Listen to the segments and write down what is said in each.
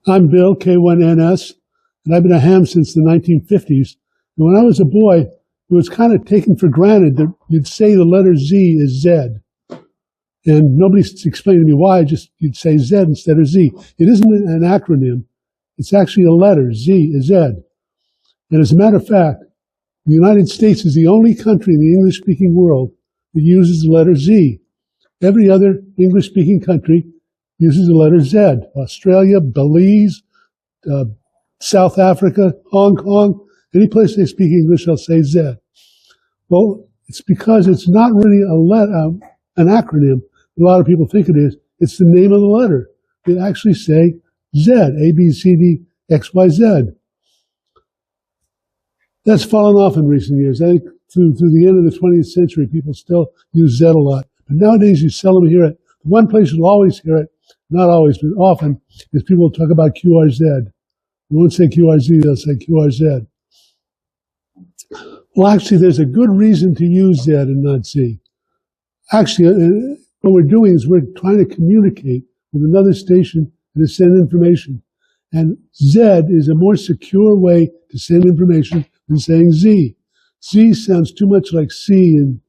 I'm Bill, K1NS, and I've been a ham since the 1950s. And when I was a boy, it was kind of taken for granted that you'd say the letter Z is Z. And nobody explained to me why, just you'd say Z instead of Z. It isn't an acronym. It's actually a letter. Z is Z. And as a matter of fact, the United States is the only country in the English-speaking world that uses the letter Z. Every other English-speaking country uses the letter Z. Australia, Belize, South Africa, Hong Kong, any place they speak English, they'll say Z. Well, it's because it's not really an acronym. A lot of people think it is. It's the name of the letter. They actually say Z, A, B, C, D, X, Y, Z. That's fallen off in recent years. I think through the end of the 20th century, people still use Z a lot. But nowadays, you seldom hear it. The one place you'll always hear it, not always, but often, is people talk about QRZ. They won't say QRZ, they'll say QRZ. Well, actually, there's a good reason to use Z and not Z. Actually, what we're doing is we're trying to communicate with another station and to send information. And Z is a more secure way to send information than saying Z. Z sounds too much like C, and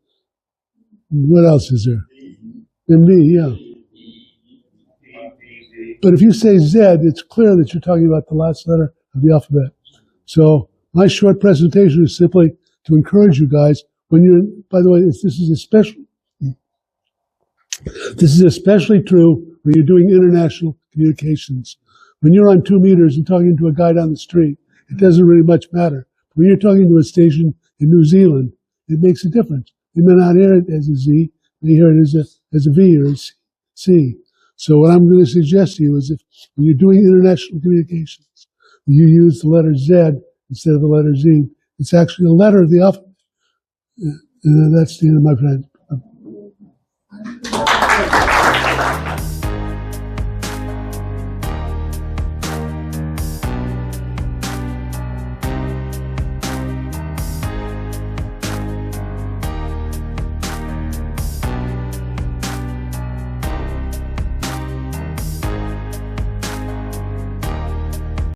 what else is there? And V, yeah. But if you say Z, it's clear that you're talking about the last letter of the alphabet. So my short presentation is simply to encourage you guys, when you're, by the way, this is especially true when you're doing international communications. When you're on 2 meters and talking to a guy down the street, it doesn't really much matter. When you're talking to a station in New Zealand, it makes a difference. They may not hear it as a Z, they hear it as a V or a C. So what I'm going to suggest to you is if when you're doing international communications, you use the letter Z instead of the letter Z. It's actually a letter of the alphabet. And that's the end of my friend.